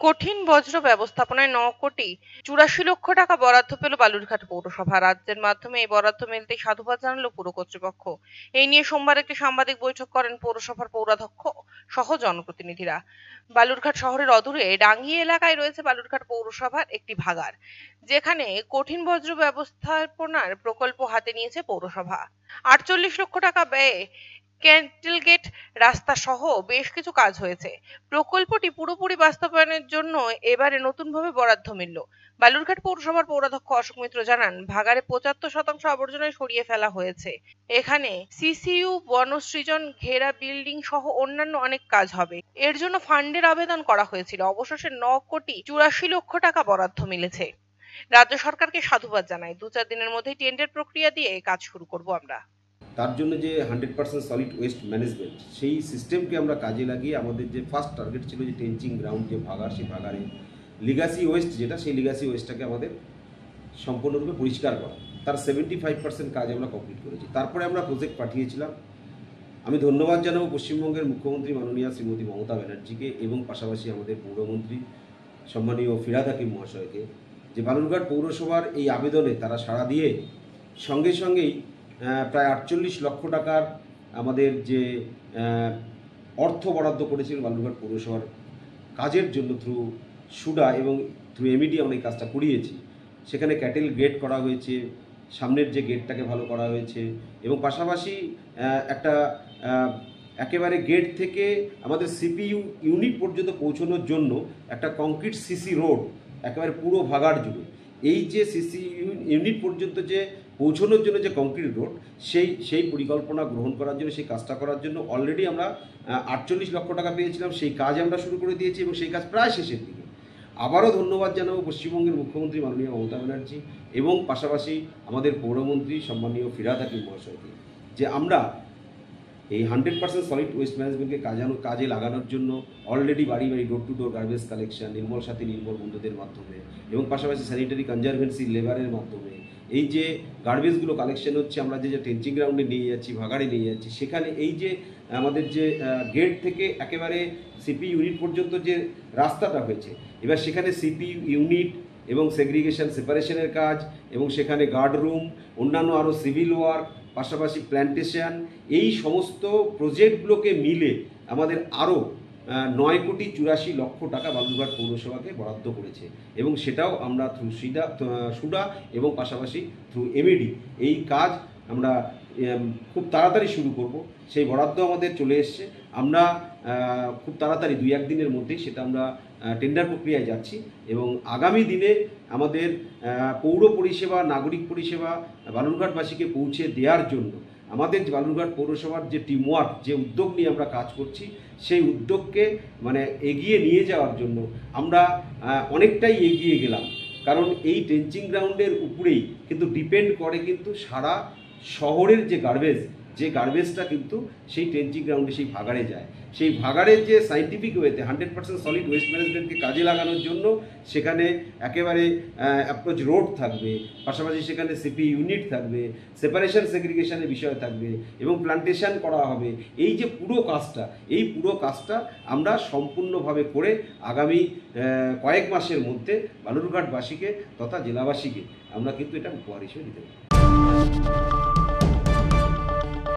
কঠিন বজ্র ব্যবস্থাপনায় ৯,৮৪,০০,০০০ টাকা বরাদ্দ পেল বালুরঘাট পৌরসভা। রাজ্যের মাধ্যমে এই বরাদ্দ মিলতেই সাধুবাদ জানালো পুর কর্তৃপক্ষ। এই নিয়ে সোমবার একটি সাংবাদিক বৈঠক করেন পৌরসভার পৌরাধ্যক্ষ সহ জনপ্রতিনিধিরা। বালুরঘাট শহরের অদূরে ডাঙ্গি এলাকায় রয়েছে বালুরঘাট পৌরসভার একটি ভাগাড়, যেখানে কঠিন বজ্র ব্যবস্থাপনার প্রকল্প হাতে নিয়েছে পৌরসভা। ৪৮ লক্ষ টাকা ব্যয়ে ক্যান্টেল গেট রাস্তা সহ বেশ কিছু কাজ হয়েছে। প্রকল্পটি পুরোপুরি বাস্তবায়নের জন্য এবারে নতুনভাবে বরাদ্দ মিলল। বালুরঘাট পৌরসভার পৌরাধ্যক্ষ অশোক মিত্র জানান, ভাগাড়ে ৭৫% আবর্জনা সরিয়ে ফেলা হয়েছে। এখানে সিসিইউ, বনসৃজন, ঘেরা বিল্ডিং সহ অন্যান্য অনেক কাজ হবে। এর জন্য ফান্ডের আবেদন করা হয়েছিল। অবশেষে ৯,৮৪,০০,০০০ টাকা বরাদ্দ মিলেছে। রাজ্য সরকারকে সাধুবাদ জানাই। ২-৪ দিনের মধ্যেই টেন্ডার প্রক্রিয়া দিয়ে কাজ শুরু করব আমরা। তার জন্য যে 100% সলিড ওয়েস্ট ম্যানেজমেন্ট, সেই সিস্টেমকে আমরা কাজে লাগিয়ে আমাদের যে ফার্স্ট টার্গেট ছিল যে টেঞ্চিং গ্রাউন্ড যে ভাগাড়, সেই ভাগাড়ে লিগাসি ওয়েস্ট যেটা, সেই লিগাসি ওয়েস্টটাকে আমাদের সম্পূর্ণরূপে পরিষ্কার করা, তার 75% কাজ আমরা কমপ্লিট করেছি। তারপরে আমরা প্রজেক্ট পাঠিয়েছিলাম। আমি ধন্যবাদ জানাবো পশ্চিমবঙ্গের মুখ্যমন্ত্রী মাননীয়া শ্রীমতী মমতা ব্যানার্জিকে এবং পাশাপাশি আমাদের পৌরমন্ত্রী সম্মানীয় ফিরহাদ হাকিম মহাশয়কে, যে বালুরঘাট পৌরসভার এই আবেদনে তারা সাড়া দিয়ে সঙ্গে সঙ্গেই প্রায় ৪৮ লক্ষ টাকার আমাদের যে অর্থ বরাদ্দ করেছিলেন বালুরঘাট পৌরসভার কাজের জন্য থ্রু সুডা এবং থ্রু এমইডি আমরা এই কাজটা করিয়েছি। সেখানে ক্যাটেল গেট করা হয়েছে, সামনের যে গেটটাকে ভালো করা হয়েছে এবং পাশাপাশি একটা একেবারে গেট থেকে আমাদের সিপিইউ ইউনিট পর্যন্ত পৌঁছানোর জন্য একটা কংক্রিট সিসি রোড একেবারে পুরো ভাগাড় জুড়ে, এই যে সিসি ইউনিট পর্যন্ত যে পৌঁছানোর জন্য যে কংক্রিট রোড, সেই পরিকল্পনা গ্রহণ করার জন্য, সেই কাজটা করার জন্য অলরেডি আমরা ৪৮ লক্ষ টাকা পেয়েছিলাম। সেই কাজ আমরা শুরু করে দিয়েছি এবং সেই কাজ প্রায় শেষের দিকে। আবারও ধন্যবাদ জানাবো পশ্চিমবঙ্গের মুখ্যমন্ত্রী মাননীয় মমতা ব্যানার্জি এবং পাশাপাশি আমাদের পৌরমন্ত্রী সম্মানীয় ফিরহাদ হাকিম মহাশয়কে, যে আমরা এই 100% সলিড ওয়েস্ট ম্যানেজমেন্টকে কাজে লাগানোর জন্য অলরেডি বাড়ি বাড়ি door to door garbage collection, Nirmal Sathi Nirmal বন্ধুদের মাধ্যমে এবং পাশাপাশি স্যানিটারি কনজারভেন্সি লেবারের মাধ্যমে এই যে গার্বেজগুলো কালেকশন হচ্ছে, আমরা যে টেঞ্চিং গ্রাউন্ডে নিয়ে যাচ্ছি, ভাগাড়ে নিয়ে যাচ্ছি, সেখানে এই যে আমাদের যে গেট থেকে একেবারে সিপি ইউনিট পর্যন্ত যে রাস্তাটা হয়েছে, এবার সেখানে সিপি ইউনিট এবং সেগ্রিগেশন সেপারেশনের কাজ এবং সেখানে গার্ড রুম, অন্যান্য আরও সিভিল ওয়ার্ক, পাশাপাশি প্ল্যান্টেশন, এই সমস্ত প্রজেক্টগুলোকে মিলে আমাদের আরও ৯,৮৪,০০,০০০ টাকা বালুরঘাট পৌরসভাকে বরাদ্দ করেছে এবং সেটাও আমরা থ্রু সুডা এবং পাশাপাশি থ্রু এমইডি এই কাজ আমরা খুব তাড়াতাড়ি শুরু করব। সেই বরাদ্দ আমাদের চলে এসছে। আমরা খুব তাড়াতাড়ি ২-১ দিনের মধ্যেই সেটা আমরা টেন্ডার প্রক্রিয়ায় যাচ্ছি এবং আগামী দিনে আমাদের পৌর পরিষেবা, নাগরিক পরিষেবা বালুরঘাটবাসীকে পৌঁছে দেওয়ার জন্য আমাদের বালুরঘাট পৌরসভার যে টিমওয়ার্ক, যে উদ্যোগ নিয়ে আমরা কাজ করছি, সেই উদ্যোগকে মানে এগিয়ে নিয়ে যাওয়ার জন্য আমরা অনেকটাই এগিয়ে গেলাম। কারণ এই ট্রেঞ্চিং গ্রাউন্ডের উপরেই কিন্তু ডিপেন্ড করে কিন্তু সারা শহরের যে গার্বেজটা কিন্তু সেই ট্রেঞ্চিং গ্রাউন্ডে, সেই ভাগাড়ে যায়। সেই ভাগাড়ের যে সাইন্টিফিক ওয়েতে 100% সলিড ওয়েস্ট ম্যানেজমেন্টকে কাজে লাগানোর জন্য সেখানে একেবারে অ্যাপ্রোচ রোড থাকবে, পাশাপাশি সেখানে সিপি ইউনিট থাকবে, সেপারেশন সেগ্রিগেশনের বিষয় থাকবে এবং প্লান্টেশন করা হবে। এই যে পুরো কাজটা আমরা সম্পূর্ণভাবে করে আগামী কয়েক মাসের মধ্যে বালুরঘাটবাসীকে তথা জেলাবাসীকে আমরা কিন্তু এটা উপহার হিসেবে দিতে পারি।